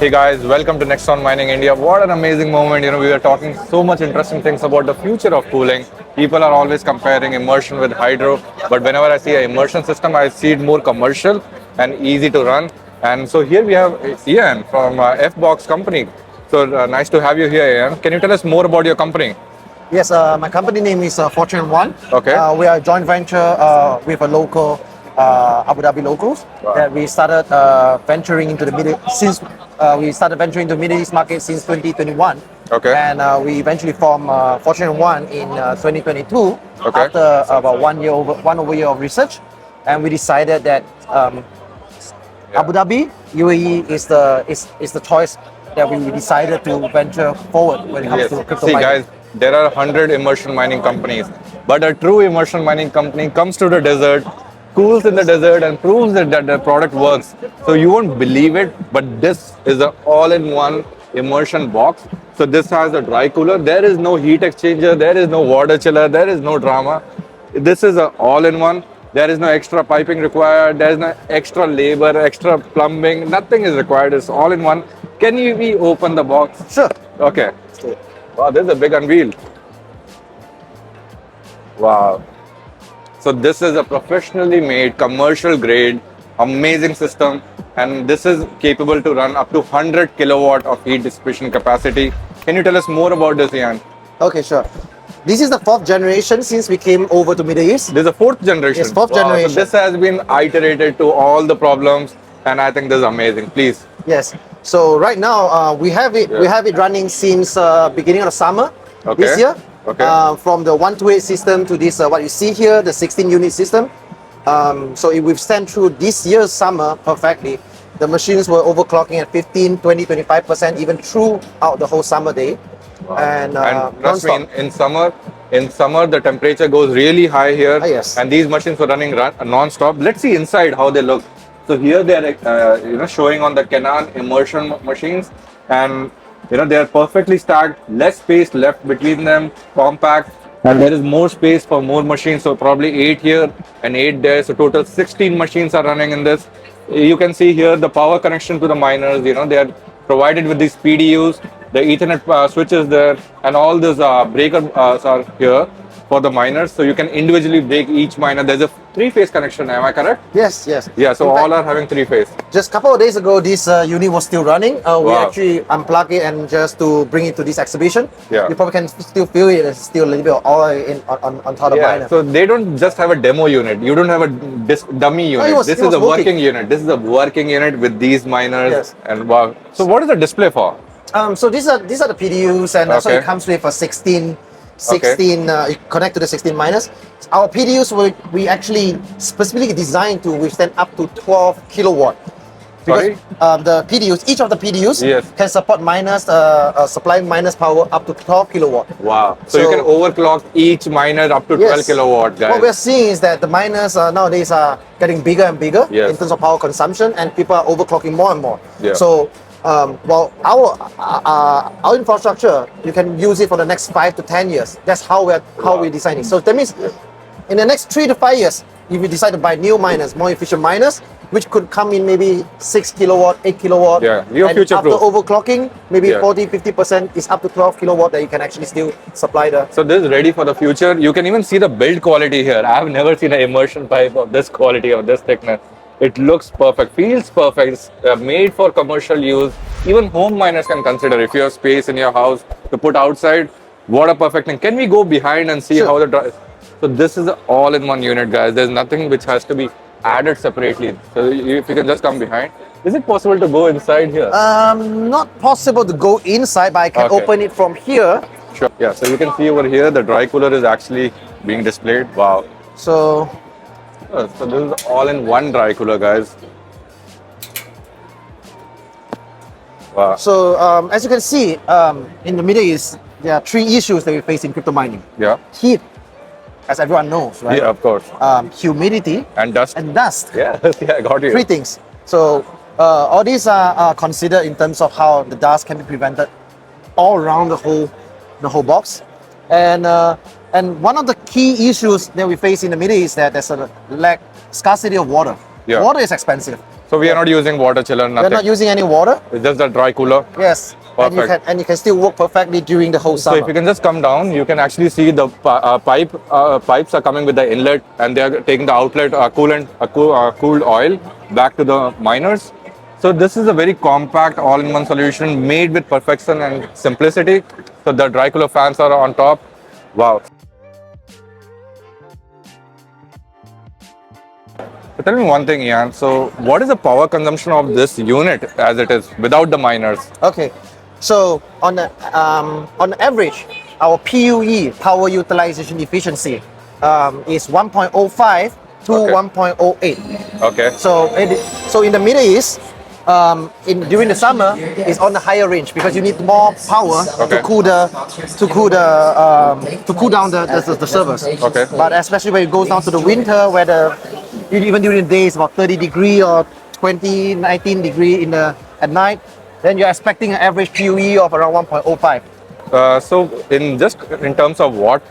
Hey guys, welcome to Next on Mining India. What an amazing moment. We are talking so much interesting things about the future of cooling. People are always comparing immersion with hydro, but whenever I see an immersion system, I see it more commercial and easy to run. And so here we have Ian from F-Box company. So nice to have you here, Ian. Can you tell us more about your company? Yes, my company name is Fortune One. Okay. We are a joint venture with a local Abu Dhabi locals. Wow. That we started venturing into the we started venturing into Middle East market since 2021. Okay. And we eventually formed Fortune One in 2022. Okay. After about 1 year over year of research, and we decided that Abu Dhabi, UAE is the choice that we decided to venture forward when it comes to crypto See, mining. guys, there are 100 immersion mining companies, but a true immersion mining company comes to the desert, cools in the desert, and proves that the product works. So you won't believe it, but this is an all-in-one immersion box. So this has a dry cooler. There is no heat exchanger. There is no water chiller. There is no drama. This is an all-in-one. There is no extra piping required. There is no extra labor, extra plumbing. Nothing is required. It's all-in-one. Can we open the box? Sure. Okay. Wow, this is a big unveil. Wow. So this is a professionally made, commercial grade, amazing system. And this is capable to run up to 100 kilowatt of heat dissipation capacity. Can you tell us more about this, Ian? Okay, sure. This is the fourth generation since we came over to Middle East. This is the fourth generation. Yes, fourth Wow, generation. So this has been iterated to all the problems, and I think this is amazing. Please. Yes. So right now we have it. Yeah. We have it running since beginning of the summer this Okay. year. Okay. From the 128 system to this what you see here, the 16 unit system. So it withstand through this year's summer perfectly. The machines were overclocking at 15, 20, 25%, even throughout the whole summer day. Wow. And trust me, non-stop. in summer the temperature goes really high here, Yes. and these machines were running non-stop. Let's see inside how they look. So here they are, showing on the Canon immersion machines, and they are perfectly stacked. Less space left between them, compact, and there is more space for more machines. So probably 8 here and 8 there. So total 16 machines are running in this. You can see here the power connection to the miners. They are provided with these PDUs. The Ethernet switch is there, and all these breakers are here for the miners. So you can individually break each miner. There's a 3-phase connection. Am I correct? Yes, yes. Yeah. So In all fact, are having 3-phase. just a couple of days ago, this unit was still running. We Wow. actually unplugged it and just to bring it to this exhibition. Yeah. You probably can still feel it. There's still a little bit of oil on top of the Yeah. miner. So they don't just have a demo unit. You don't have a dummy unit. it was This is a working. working unit. This is a working unit with these miners. Yes. And wow. So what is the display for? So these are the PDUs, and so Okay. it comes with a 16. You connect to the 16 miners. Our PDUs we actually specifically designed to withstand up to 12 kilowatt. Sorry? The PDUs, each of the PDUs Yes. can support miners, supply miners power up to 12 kilowatt. Wow. So you can overclock each miner up to 12 kilowatt, guys. What we're seeing is that the miners nowadays are getting bigger and bigger Yes. in terms of power consumption, and people are overclocking more and more. Yeah. So, our infrastructure, you can use it for the next 5 to 10 years. That's how we're designing. So that means, in the next 3 to 5 years, if you decide to buy new miners, more efficient miners, which could come in maybe 6 kilowatt, 8 kilowatt. Yeah, you're and future-proof. after overclocking, maybe Yeah. 40-50% is up to 12 kilowatt that you can actually still supply the. So this is ready for the future. You can even see the build quality here. I have never seen an immersion pipe of this quality, of this thickness. It looks perfect, feels perfect. It's made for commercial use. Even home miners can consider if you have space in your house to put outside. What a perfect thing. Can we go behind and see Sure. how the So this is an all-in-one unit, guys. There's nothing which has to be added separately. So if you can just come behind. Is it possible to go inside here? Not possible to go inside, but I can Okay. open it from here. Sure. Yeah, so you can see over here the dry cooler is actually being displayed. Wow. So So this is all-in-one dry cooler, guys. Wow. So as you can see, in the Middle East, there are 3 issues that we face in crypto mining. Yeah. Heat, as everyone knows, right? Yeah, of course. Humidity And dust. and dust. Yeah, yeah, I got you. 3 things. So all these are considered in terms of how the dust can be prevented all around the whole box. And one of the key issues that we face in the Middle East is that there's a scarcity of water. Yeah. Water is expensive. So we are not using water chiller, We're nothing. not using any water. It's just a dry cooler. Yes. Perfect. And you can still work perfectly during the whole So summer. if you can just come down, you can actually see the pipes are coming with the inlet, and they are taking the outlet cooled oil back to the miners. So this is a very compact all-in-one solution made with perfection and simplicity. So the dry cooler fans are on top. Wow. So tell me one thing, Ian. So what is the power consumption of this unit as it is without the miners? Okay. So on average, our PUE, power utilization efficiency, is 1.05 to Okay. 1.08. Okay. So in the Middle East, during the summer, it's on the higher range because you need more power Okay. to cool down the servers. Okay. But especially when it goes down to the winter, where even during the day it's about 30 degree or 20, 19 degree at night, then you're expecting an average PUE of around 1.05. So in terms of what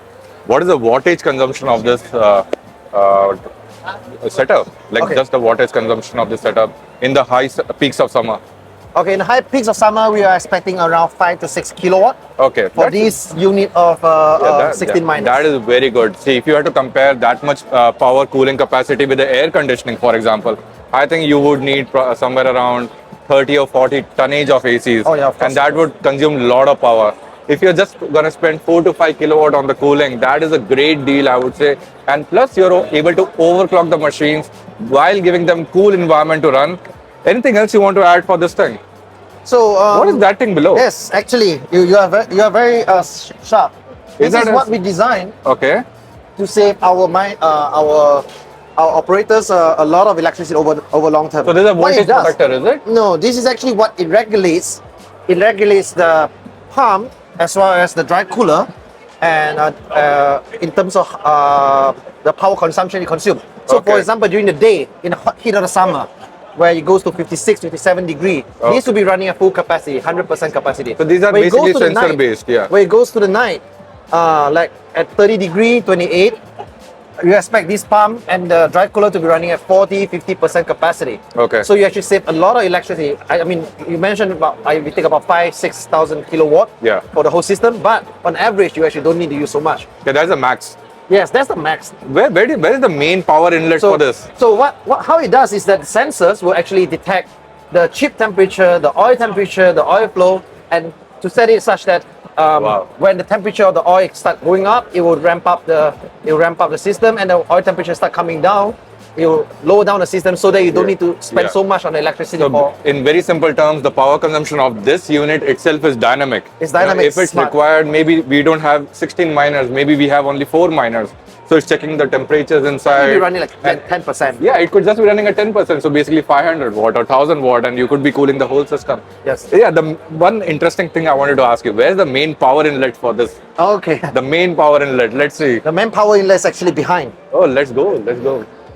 is the wattage consumption of this setup? Like Okay. just the wattage consumption of this setup in the peaks of summer. Okay, in the high peaks of summer, we are expecting around 5 to 6 kilowatt Okay. for this unit of 16 miners. That is very good. See, if you had to compare that much power cooling capacity with the air conditioning, for example, I think you would need somewhere around 30 or 40 tonnage of ACs. Oh, yeah, of course. And that would consume a lot of power. If you're just going to spend 4 to 5 kilowatt on the cooling, that is a great deal, I would say. And plus, you're able to overclock the machines while giving them cool environment to run. Anything else you want to add for this thing? So What is that thing below? Yes, actually, you are very sharp. This that is what we designed Okay. to save our operators a lot of electricity over long term. So there's a What it voltage does- protector, is it? No, this is actually what it regulates. It regulates the pump as well as the dry cooler, and in terms of the power consumption it consumes. So, for Okay. example, during the day, in the hot heat of the summer, where it goes to 56, 57 degree, Okay. this will be running at full capacity, 100% capacity. So these are When it goes basically to the sensor night- based, yeah. When it goes to the night, like at 30 degree, 28, you expect this pump and the dry cooler to be running at 40, 50% capacity. Okay. So you actually save a lot of electricity. I mean, you mentioned we take about 6,000 kilowatt Yeah. for the whole system, but on average, you actually don't need to use so much. Yeah, that's a max. Yes, that's the max. Where is the main power inlet for this? So how it does is that the sensors will actually detect the chip temperature, the oil flow, and to set it such that Wow. when the temperature of the oil start going up, it will ramp up the system, and the oil temperature start coming down. It will lower down the system so that you don't need to spend Yeah. so much on electricity. So in very simple terms, the power consumption of this unit itself is dynamic. It's dynamic, If it's smart. required, maybe we don't have 16 miners, maybe we have only 4 miners. So it's checking the temperatures inside. You'll be running like And- 10%. Yeah, it could just be running at 10%. So basically 500 watt or 1000 watt, and you could be cooling the whole system. Yes. Yeah, the one interesting thing I wanted to ask you, where's the main power inlet for this? Okay. The main power inlet, let's see. The main power inlet is actually behind. Oh, let's go.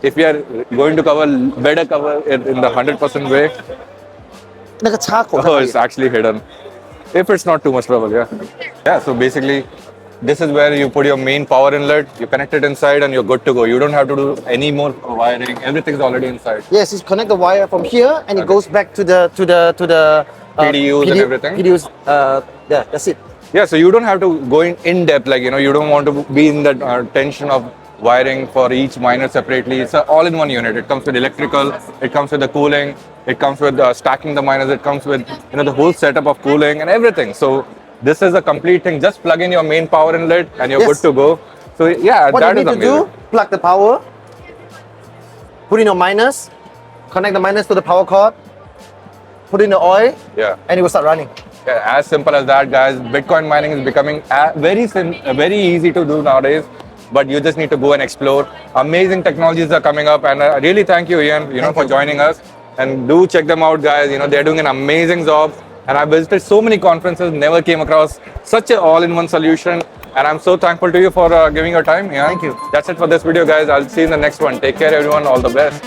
If we are going to better cover it in the 100% way, 那个插口在 oh, 哪里 it's actually hidden. If it's not too much trouble, yeah. Yeah, so basically, this is where you put your main power inlet, you connect it inside, and you're good to go. You don't have to do any more wiring. Everything's already inside. Yes, you connect the wire from here, and it Okay. goes back to the PDUs and everything? PDUs. Yeah, that's it. Yeah, so you don't have to go in depth, like, you don't want to be in that tension of wiring for each miner separately. It's an all-in-one unit. It comes with electrical, it comes with the cooling, it comes with stacking the miners, it comes with the whole setup of cooling and everything. So this is a complete thing. Just plug in your main power inlet and you're Yes. good to go. So yeah, What that you is need to amazing. do, plug the power, put in your miners, connect the miners to the power cord, put in the oil, Yeah. and it will start running. Yeah, as simple as that, guys. Bitcoin mining is becoming very easy to do nowadays. But you just need to go and explore. Amazing technologies are coming up, and I really thank you, Ian, for joining us. And do check them out, guys. They're doing an amazing job. And I visited so many conferences, never came across such an all-in-one solution. And I'm so thankful to you for giving your time, Ian. Thank you. That's it for this video, guys. I'll see you in the next one. Take care, everyone. All the best.